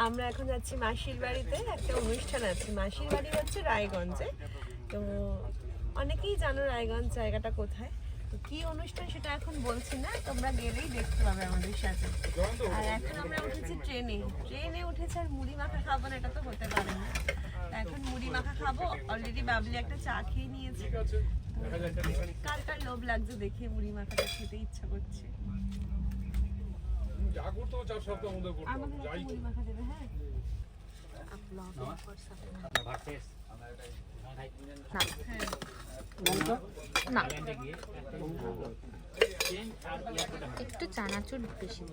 আমরা এখন যাচ্ছি মাসির বাড়িতে, একটা অনুষ্ঠান আছে। মাসির বাড়ি হচ্ছে রায়গঞ্জে। তো অনেকেই জানো রায়গঞ্জ জায়গাটা কোথায়। তো কি অনুষ্ঠান সেটা এখন বলছি না, তোমরা গেলেই দেখতে পাবে আমাদের সাথে। আর এখন আমরা উঠেছি ট্রেনে উঠেছে, আর মুড়ি মাখা খাবো না এটা তো হতে পারে না। এখন মুড়ি মাখা খাবো। অলরেডি বাবলি একটা চা খেয়ে নিয়েছে। কার কার লোভ লাগছে দেখে মুড়ি মাখাটা খেতে ইচ্ছা করছে। আমাদের মুড়ি মাখা দেবে। হ্যাঁ না একটু চানাচুর বেশি।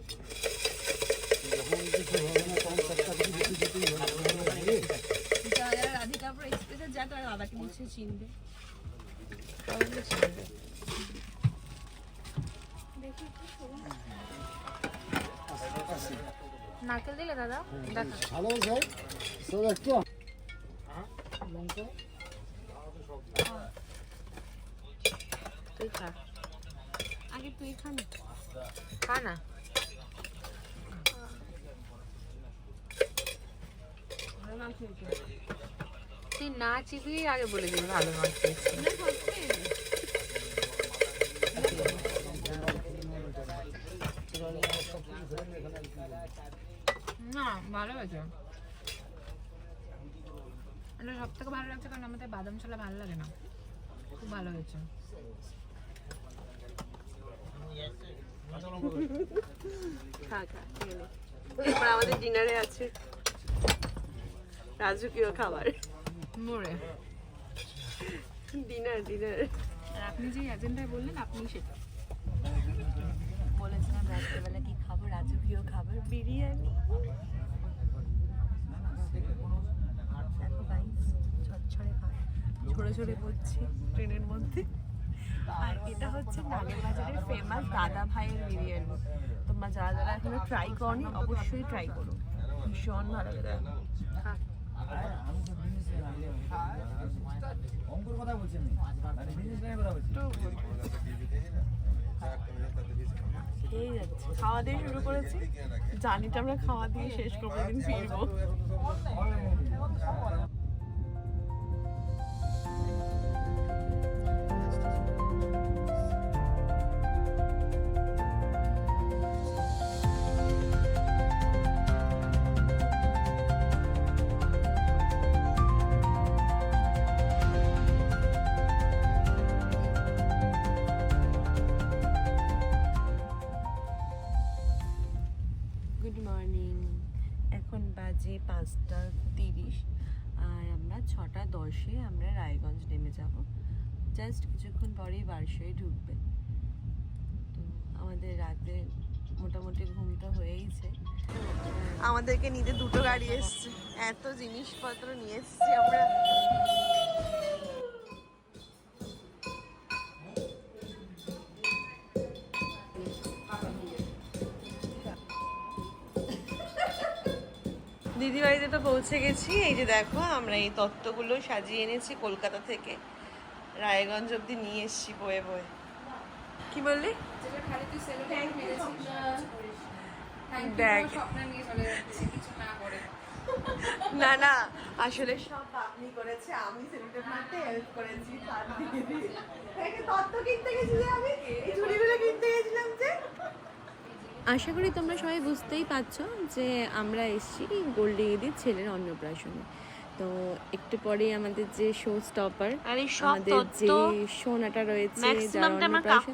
যারা রাধিকাপুর এক্সপ্রেসে যায় তারা দাদাকে নিশ্চয়ই চিনবে। নারকেল দিলে দাদা ভালো একটু তুই খা, আগে তুই খা না। খা না। তুই না চিবিয়ে আগে বলে দিবি ভালো মাছ পেয়েছি। না ভালো হয়েছে। এটা সব থেকে ভালো লাগছে কারণ আমাদের বাদাম ছোলা ভালো লাগে না। খুব ভালো হয়েছে। এবার আমাদের ডিনারে আছে রাজকীয় খাবার। মোরে ডিনার আর আপনি যে এজেন্ডায় বললেন আপনি সেটা বলেছিলাম রাত্রেবেলা কি খাবো, রাজকীয় খাবার বিরিয়ানি। ঝরঝরে ভাত ঝরে ঝরে পড়ছে ট্রেনের মধ্যে। আর এটা হচ্ছে নাগেরবাজারের ফেমাস দাদা ভাইয়ের বিরিয়ানি। তোমরা যারা যারা এখনো ট্রাই করনি অবশ্যই ট্রাই করো, ভীষণ ভালো লাগে। খেয়ে যাচ্ছে, খাওয়া দিয়ে শুরু করেছি, জানিটা আমরা খাওয়া দিয়ে শেষ করবো, দিন ফিরবো। গুড মর্নিং, এখন বাজে 5:30 আর আমরা 6:10 আমরা রায়গঞ্জ নেমে যাব। জাস্ট কিছুক্ষণ পরেই বারশোয় ঢুকবে। তো আমাদের রাতে মোটামুটি ঘুমটা হয়েইছে। আমাদেরকে নিতে দুটো গাড়ি এসছে, এত জিনিসপত্র নিয়ে এসছি আমরা। দিদি বাড়িতে তো পৌঁছে গেছি। এই যে দেখো আমরা এই তত্ত্বগুলো সাজিয়ে এনেছি কলকাতা থেকে, রায়গঞ্জ অব্দি নিয়ে এসছি বয়ে বয়ে। কি বললি? দেখ না না, আসলে সব আপনি করেছে, আমি সেলিব্রেট করতে হেল্প করেছি। তত্ত্ব কিনতে গেছি, আমি এই ঝুড়িগুলো কিনতে গেছিলাম যে। আশা করি তোমরা সবাই বুঝতেই পারছো যে আমরা এসেছি গোল্ডিদির ছেলের অন্নপ্রাশনে। তো একটু পরে আমাদের যে শো স্টপার, আমাদের যে সোনাটা রয়েছে, যার অন্নপ্রাশন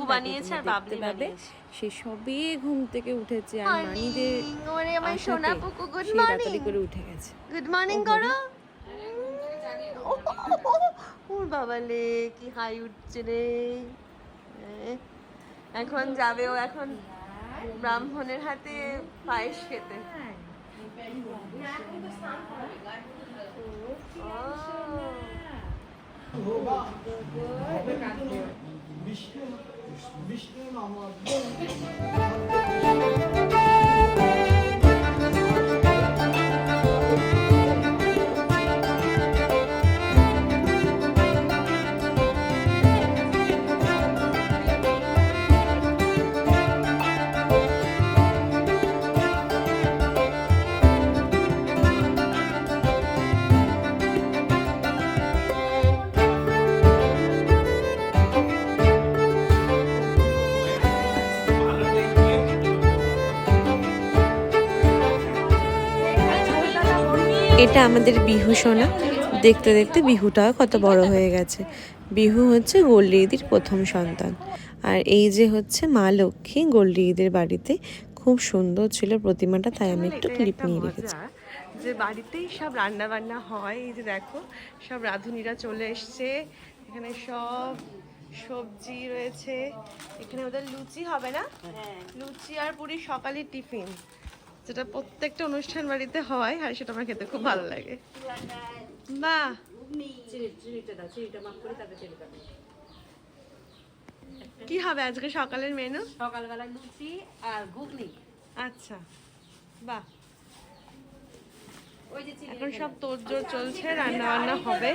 দেখতে পাবে, সে সবে ঘুম থেকে উঠেছে। আর মানিদের তাড়াতাড়ি করে উঠে গেছে। গুড মর্নিং করো। ওর বাবালে কি হাই উঠছে রে। এখন যাবে ও, এখন ব্রাহ্মণের হাতে পায়েস খেতে। এটা আমাদের বিহু সোনা। দেখতে দেখতে বিহুটাও কত বড় হয়ে গেছে। বিহু হচ্ছে গোল্ডি দিদির প্রথম সন্তান। আর এই যে হচ্ছে মা লক্ষ্মী গোল্ডি দিদির বাড়িতে। খুব সুন্দর ছিল প্রতিমাটা, তাই আমি একটু ক্লিপ নিয়ে রেখেছি। যে বাড়িতেই সব রান্না বান্না হয়। এই যে দেখো সব রাঁধুনিরা চলে এসছে, এখানে সব সবজি রয়েছে। এখানে ওদের লুচি হবে না? লুচি আর পুরি সকালের টিফিন, যেটা প্রত্যেকটা অনুষ্ঠান বাড়িতে হয়, আর সেটা আমার খেতে খুব ভালো লাগে। বাহ, কি হবে আজকে সকালের মেনু? সকালবেলা লুচি আর ঘুগনি। আচ্ছা, বাহ। এখন সব তোড়জোড় চলছে, রান্না বান্না হবে।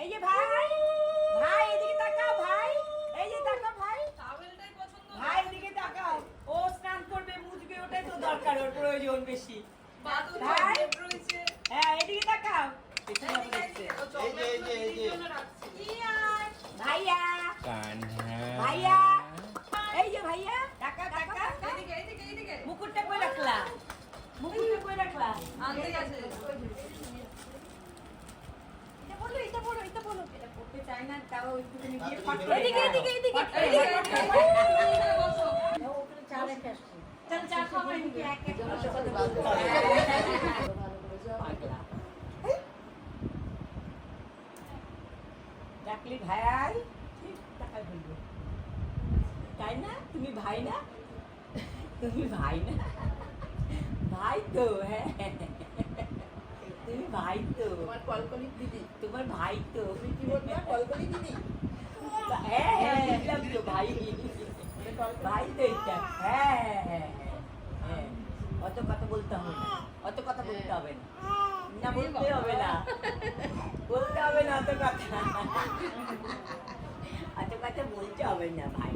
এই যে ভাই, ভাই এদিকে তাকাও ভাই, এই যে তাকাও ভাই, ভাই এদিকে তাকাও। ও স্নান করবে, মুছবে, ওটাই তো দরকার, ওর প্রয়োজন বেশি। ভাই, হ্যাঁ এদিকে তাকাও। ভাইয়া, ভাইয়া, এই যে ভাইয়া, টাকা টাকা, মুকুটটা কই রাখলা? মুকুটটা কই রাখলা? আনতে গেছে। এটা বলো, এটা বলো। এটা পড়তে চাই না, তাও একটুখানি গিয়ে ফট করে। এদিকে, এদিকে, এদিকে, এদিকে। বসো। ওখানে চা রেখে আসছি। চল চা খাও, এদিকে এক এক বসে কথা বলবো। পাগলা। ডাকলি ভাই, ঠিক টাকা বলবো। তাই না? তুমি ভাই না? তুমি ভাই না? ভাই তো, হ্যাঁ। তুমি ভাই তো, তোমার কলকলি দিদি, তোমার ভাই তো, তুমি কি বলবে? কলকলি দিদি, হ্যাঁ হ্যাঁ দিলাম তো ভাই, ভাই তো এটা, হ্যাঁ হ্যাঁ হ্যাঁ। অত কথা বলতে হবে না, অত কথা বলতে হবে না, না বলতে হবে না, বলতে হবে না অত কথা, অত কথা বলতে হবে না ভাই।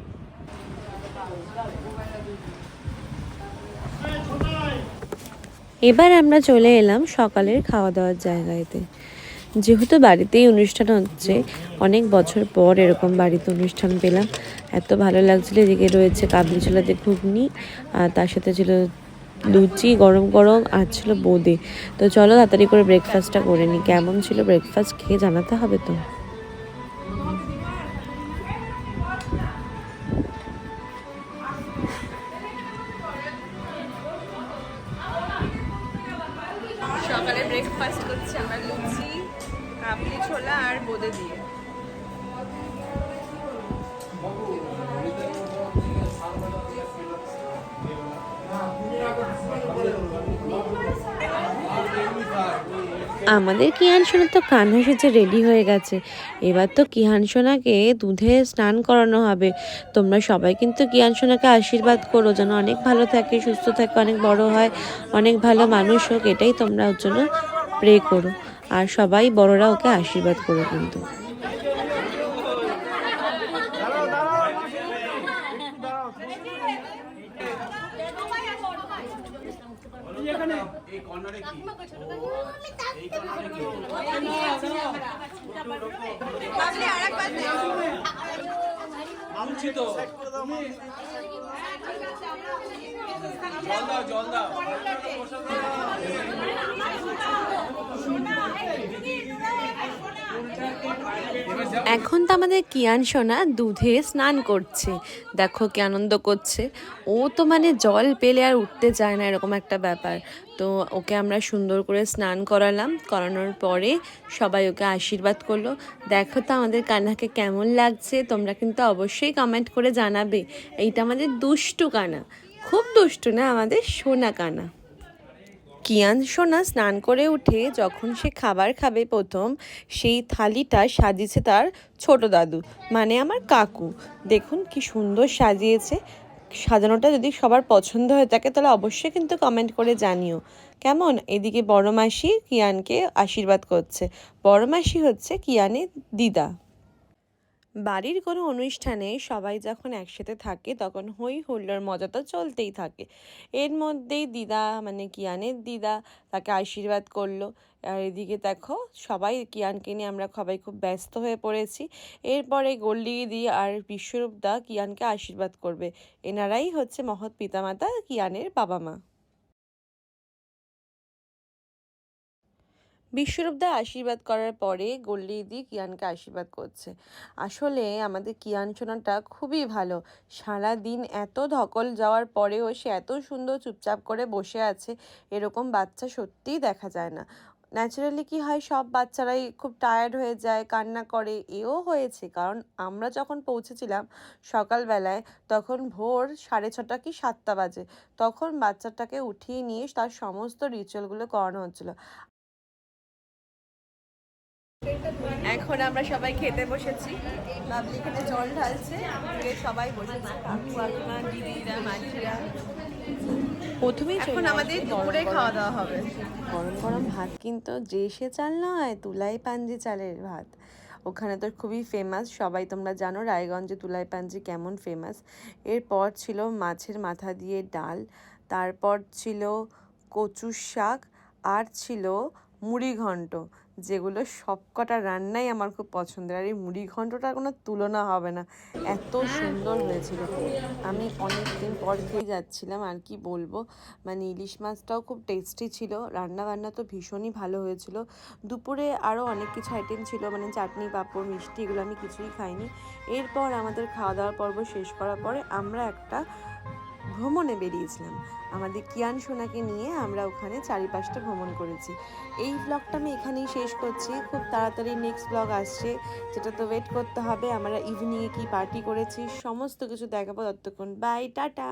এবার আমরা চলে এলাম সকালের খাওয়া দাওয়ার জায়গাতে। যেহেতু বাড়িতেই অনুষ্ঠান হচ্ছে, অনেক বছর পর এরকম বাড়িতে অনুষ্ঠান পেলাম, এত ভালো লাগছিল। এদিকে রয়েছে কাবলি ছোলাতে ঘুগনি, আর তার সাথে ছিল লুচি গরম গরম, আর ছিল বোঁদে। তো চলো তাড়াতাড়ি করে ব্রেকফাস্টটা করে নিই। কেমন ছিল ব্রেকফাস্ট খেয়ে জানাতে হবে তো। সকালে ব্রেকফাস্ট করছি আমরা লুচি, কাবলি ছোলা আর বোঁদে দিয়ে। আমাদের কিহান সোনা তো কান্না সেজে রেডি হয়ে গেছে। এবার তো কিহান সোনাকে দুধে স্নান করানো হবে। তোমরা সবাই কিন্তু কিহান সোনাকে আশীর্বাদ করো যেন অনেক ভালো থাকে, সুস্থ থাকে, অনেক বড় হয়, অনেক ভালো মানুষ হোক, এটাই তোমরা ওর জন্য প্রে করো। আর সবাই বড়রা ওকে আশীর্বাদ করো কিন্তু। এখন তো আমাদের কিয়ান সোনা দুধে স্নান করছে, দেখো কি আনন্দ করছে। ও তো মানে জল পেলে আর উঠতে চায় না, এরকম একটা ব্যাপার। তো ওকে আমরা সুন্দর করে স্নান করানোর পরে সবাই ওকে আশীর্বাদ করলো। দেখো তো আমাদের কান্নাকে কেমন লাগছে, তোমরা কিন্তু অবশ্যই কমেন্ট করে জানাবে। এইটা আমাদের দুষ্টু কানা, খুব দুষ্টু না, আমাদের সোনা কানা। কিয়ান সোনা স্নান করে উঠে যখন সে খাবার খাবে প্রথম, সেই থালিটা সাজিয়েছে তার ছোট দাদু, মানে আমার কাকু। দেখুন কি সুন্দর সাজিয়েছে। সাজানোটা যদি সবার পছন্দ হয়ে থাকে তাহলে অবশ্যই কিন্তু কমেন্ট করে জানিও কেমন। এদিকে বড় মাসি কিয়ানকে আশীর্বাদ করছে। বড় মাসি হচ্ছে কিয়ানের দিদা। বাড়ির কোনো অনুষ্ঠানে সবাই যখন একসাথে থাকে তখন হই হুল্লোড় মজা তো চলতেই থাকে। এর মধ্যেই দিদা মানে কিয়ানের দিদা তাকে আশীর্বাদ করলো। আর এদিকে দেখো সবাই কিয়ানকে নিয়ে আমরা সবাই খুব ব্যস্ত হয়ে পড়েছি। এরপরে গোল্ডি দিদি আর বিশ্বরূপ দা কিয়ানকে আশীর্বাদ করবে। এনারাই হচ্ছে মহৎ পিতামাতা কিয়ানের বাবা মা। বিশ্বরূপদা আশীর্বাদ করার পরে গোল্ডি দিদি কিয়ানকে আশীর্বাদ করছে। আসলে আমাদের কিয়ান সোনাটা খুবই ভালো। সারা দিন এত ধকল যাওয়ার পরেও সে এত সুন্দর চুপচাপ করে বসে আছে, এরকম বাচ্চা সত্যিই দেখা যায় না। ন্যাচারালি কি হয়, সব বাচ্চারাই খুব টায়ার্ড হয়ে যায়, কান্না করে। এও হয়েছে, কারণ আমরা যখন পৌঁছেছিলাম সকালবেলায় তখন ভোর 6:30 কি 7টা বাজে। তখন বাচ্চাটাকে উঠিয়ে নিয়ে তার সমস্ত রিচুয়ালগুলো করানো হচ্ছিলো। এখন আমরা সবাই খেতে বসেছি। বাবলি এখানে জল ঢালছে, সবাই বসেছে, কাকু কাকিমা দিদিরা মাঝিরা। প্রথমেই এখন আমাদের দুপুরে খাওয়া দাওয়া হবে। গরম গরম ভাত কিন্তু যে সে চাল নয়, তুলাই পাঞ্জি চালের ভাত। ওখানে তো খুবই ফেমাস, সবাই তোমরা জানো রায়গঞ্জে তুলাই পাঞ্জি কেমন ফেমাস। এরপর ছিল মাছের মাথা দিয়ে ডাল, তারপর ছিল কচুর শাক, আর ছিল মুড়ি ঘন্ট, যেগুলো সবকটা রান্নাই আমার খুব পছন্দের। আর এই মুড়ি ঘন্টটার কোনো তুলনা হবে না, এত সুন্দর হয়েছিল। আমি অনেক দিন পর খেয়ে যাচ্ছিলাম, আর কি বলবো, মানে ইলিশ মাছটাও খুব টেস্টি ছিল, রান্না তো ভীষণই ভালো হয়েছিল। দুপুরে আরও অনেক কিছু আইটেম ছিল, মানে চাটনি পাঁপড় মিষ্টি, এগুলো আমি কিছুই খাইনি। এরপর আমাদের খাওয়া দাওয়ার পর্ব শেষ করার পরে আমরা একটা ভ্রমণে বেরিয়েছিলাম। আমাদের কিয়ান সোনাকে নিয়ে আমরা ওখানে চারিপাশটা ভ্রমণ করেছি। এই ব্লগটা আমি এখানেই শেষ করছি। খুব তাড়াতাড়ি নেক্সট ব্লগ আসছে, যেটা তো ওয়েট করতে হবে। আমরা ইভিনিংয়ে কি পার্টি করেছি সমস্ত কিছু দেখাবো। ততক্ষণ বাই, টাটা।